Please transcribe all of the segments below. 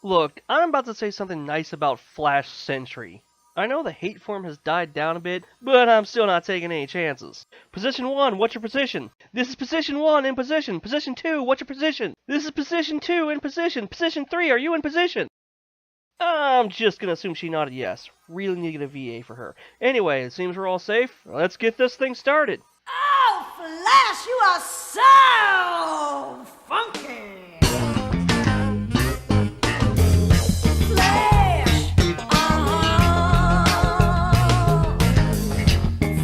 Look, I'm about to say something nice about Flash Sentry. I know the hate for him has died down a bit, but I'm still not taking any chances. Position 1, what's your position? This is position 1 in position. Position 2, what's your position? This is position 2 in position. Position 3, are you in position? I'm just gonna assume she nodded yes. Really need a VA for her. Anyway, it seems we're all safe. Let's get this thing started. Oh, Flash, you are so funky! Flash!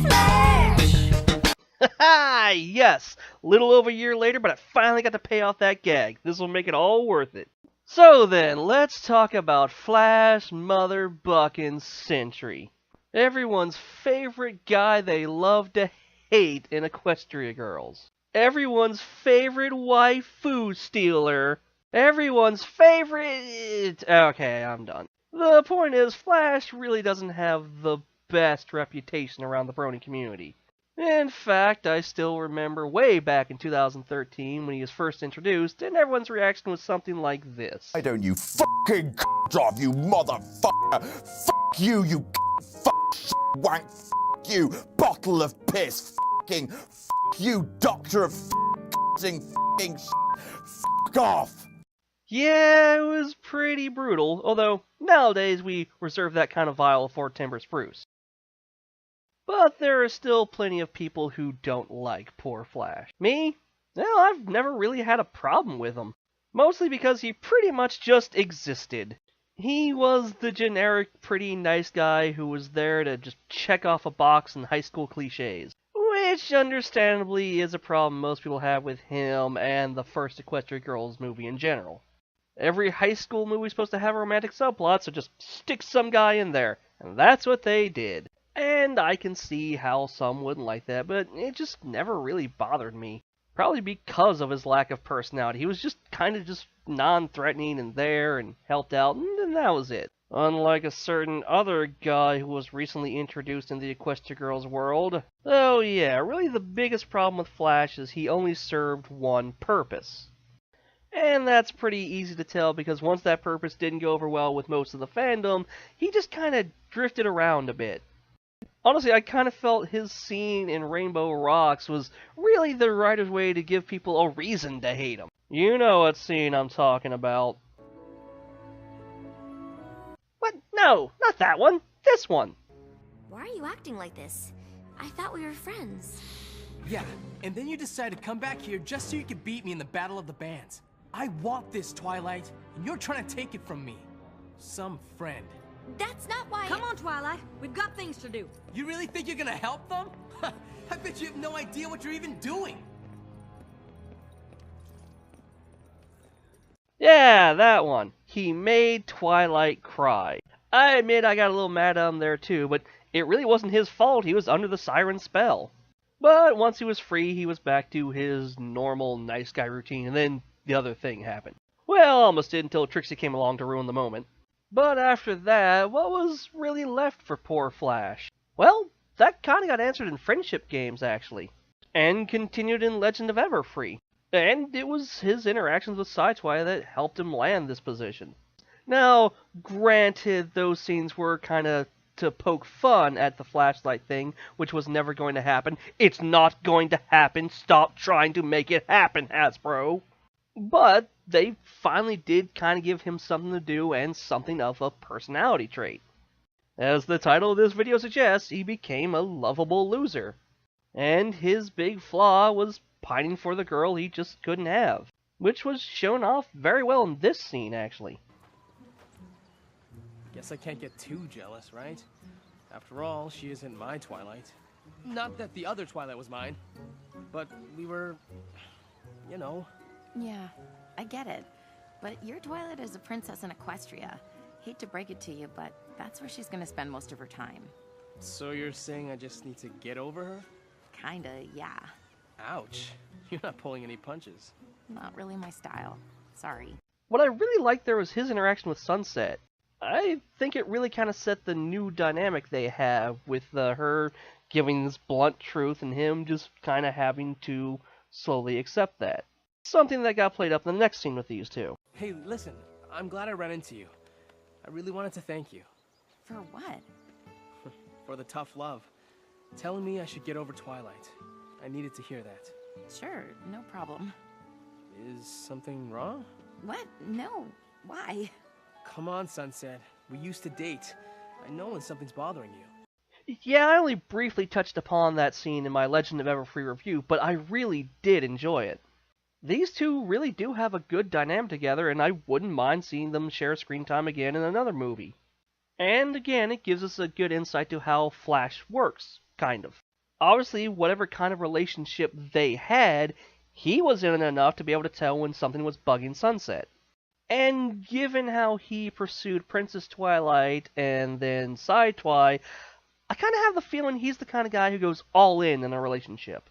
Flash! Haha, yes! Little over a year later, but I finally got to pay off that gag. This will make it all worth it. So then, let's talk about Flash Motherbuckin' Sentry. Everyone's favorite guy they love to hate in Equestria Girls. Everyone's favorite waifu stealer. Everyone's favorite... Okay, I'm done. The point is, Flash really doesn't have the best reputation around the brony community. In fact, I still remember way back in 2013 when he was first introduced, and everyone's reaction was something like this. Why don't you fucking off, you motherfucker? Fuck you, you wank. Fuck you, bottle of piss. Fucking fuck you, doctor of fucking fuck off. Yeah, it was pretty brutal, although nowadays we reserve that kind of vile for Timber Spruce. But there are still plenty of people who don't like poor Flash. Me? Well, I've never really had a problem with him. Mostly because he pretty much just existed. He was the generic pretty nice guy who was there to just check off a box in high school cliches. Which, understandably, is a problem most people have with him and the first Equestria Girls movie in general. Every high school movie is supposed to have a romantic subplot, so just stick some guy in there. And that's what they did. And I can see how some wouldn't like that, but it just never really bothered me. Probably because of his lack of personality. He was just kind of just non-threatening and there and helped out, and then that was it. Unlike a certain other guy who was recently introduced in the Equestria Girls world. Oh yeah, really the biggest problem with Flash is he only served one purpose. And that's pretty easy to tell because once that purpose didn't go over well with most of the fandom, he just kind of drifted around a bit. Honestly, I kind of felt his scene in Rainbow Rocks was really the writer's way to give people a reason to hate him. You know what scene I'm talking about. What? No, not that one. This one. Why are you acting like this? I thought we were friends. Yeah, and then you decided to come back here just so you could beat me in the Battle of the Bands. I want this, Twilight, and you're trying to take it from me. Some friend. That's not why. Come on, Twilight. We've got things to do. You really think you're gonna help them? I bet you have no idea what you're even doing. Yeah, that one. He made Twilight cry. I admit I got a little mad at him there too, but it really wasn't his fault. He was under the siren spell. But once he was free, he was back to his normal nice guy routine, and then the other thing happened. Well, almost did until Trixie came along to ruin the moment. But after that, what was really left for poor Flash? Well, that kinda got answered in friendship games, actually. And continued in Legend of Everfree. And it was his interactions with Sideswipe that helped him land this position. Now, granted, those scenes were kinda to poke fun at the flashlight thing, which was never going to happen. It's not going to happen. Stop trying to make it happen, Hasbro. But they finally did kind of give him something to do and something of a personality trait. As the title of this video suggests, he became a lovable loser. And his big flaw was pining for the girl he just couldn't have, which was shown off very well in this scene, actually. Guess I can't get too jealous, right? After all, she isn't my Twilight. Not that the other Twilight was mine, but we were, you know. Yeah, I get it. But your Twilight is a princess in Equestria. Hate to break it to you, but that's where she's gonna spend most of her time. So you're saying I just need to get over her? Kinda, yeah. Ouch. You're not pulling any punches. Not really my style. Sorry. What I really liked there was his interaction with Sunset. I think it really kind of set the new dynamic they have with her giving this blunt truth and him just kind of having to slowly accept that. Something that got played up in the next scene with these two. Hey, listen, I'm glad I ran into you. I really wanted to thank you. For what? For the tough love. Telling me I should get over Twilight. I needed to hear that. Sure, no problem. Is something wrong? What? No. Why? Come on, Sunset. We used to date. I know when something's bothering you. Yeah, I only briefly touched upon that scene in my Legend of Everfree review, but I really did enjoy it. These two really do have a good dynamic together, and I wouldn't mind seeing them share screen time again in another movie. And again, it gives us a good insight to how Flash works, kind of. Obviously, whatever kind of relationship they had, he was in it enough to be able to tell when something was bugging Sunset. And given how he pursued Princess Twilight and then Side Twi, I kind of have the feeling he's the kind of guy who goes all in a relationship.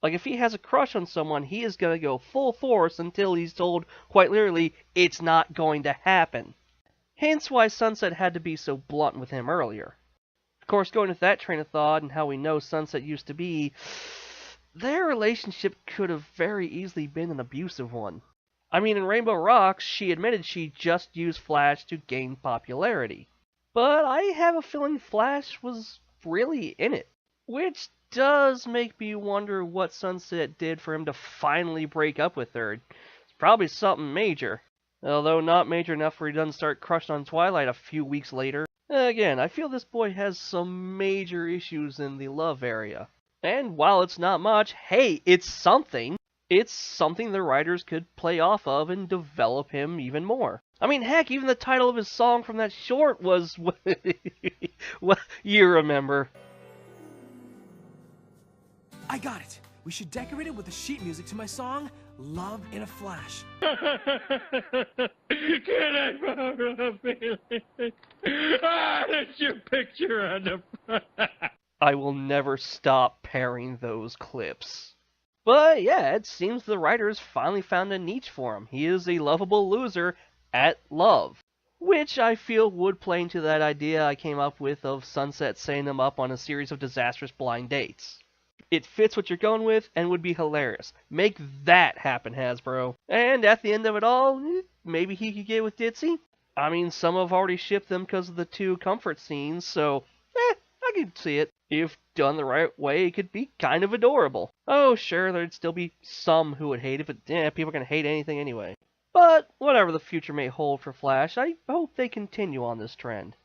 Like, if he has a crush on someone, he is going to go full force until he's told, quite literally, it's not going to happen. Hence why Sunset had to be so blunt with him earlier. Of course, going with that train of thought and how we know Sunset used to be, their relationship could have very easily been an abusive one. I mean, in Rainbow Rocks, she admitted she just used Flash to gain popularity. But I have a feeling Flash was really in it. Which does make me wonder what Sunset did for him to finally break up with her. It's probably something major. Although not major enough where he doesn't start crushing on Twilight a few weeks later. Again, I feel this boy has some major issues in the love area. And while it's not much, hey, it's something. It's something the writers could play off of and develop him even more. I mean, heck, even the title of his song from that short was... well, you remember. I got it. We should decorate it with the sheet music to my song, Love in a Flash. Can I borrow a feeling? Ah, that's your picture on the front. I will never stop pairing those clips. But yeah, it seems the writers finally found a niche for him. He is a lovable loser at love. Which I feel would play into that idea I came up with of Sunset setting him up on a series of disastrous blind dates. It fits what you're going with and would be hilarious. Make that happen, Hasbro. And at the end of it all, maybe he could get with Ditzy? I mean, some have already shipped them because of the two comfort scenes, so I could see it. If done the right way, it could be kind of adorable. Oh, sure, there'd still be some who would hate it, but people are going to hate anything anyway. But whatever the future may hold for Flash, I hope they continue on this trend.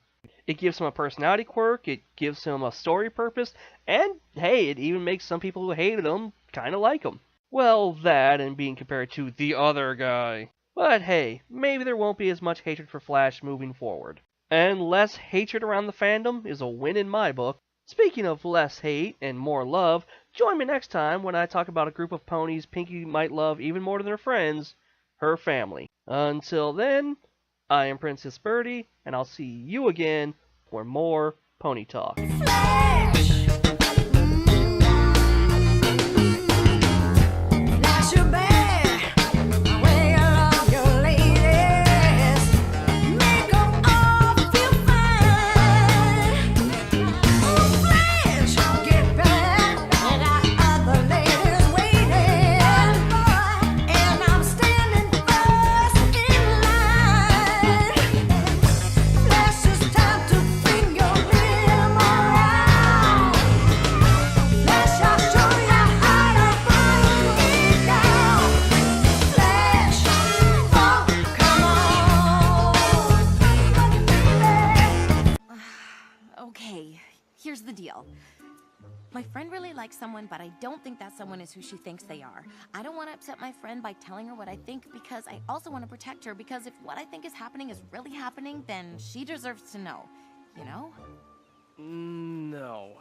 It gives him a personality quirk, it gives him a story purpose, and hey, it even makes some people who hated him kind of like him. Well, that and being compared to the other guy. But hey, maybe there won't be as much hatred for Flash moving forward. And less hatred around the fandom is a win in my book. Speaking of less hate and more love, join me next time when I talk about a group of ponies Pinkie might love even more than her friends, her family. Until then, I am Princess Birdie, and I'll see you again for more Pony Talk. Okay, here's the deal. My friend really likes someone, but I don't think that someone is who she thinks they are. I don't want to upset my friend by telling her what I think because I also want to protect her because if what I think is happening is really happening, then she deserves to know. You know? No.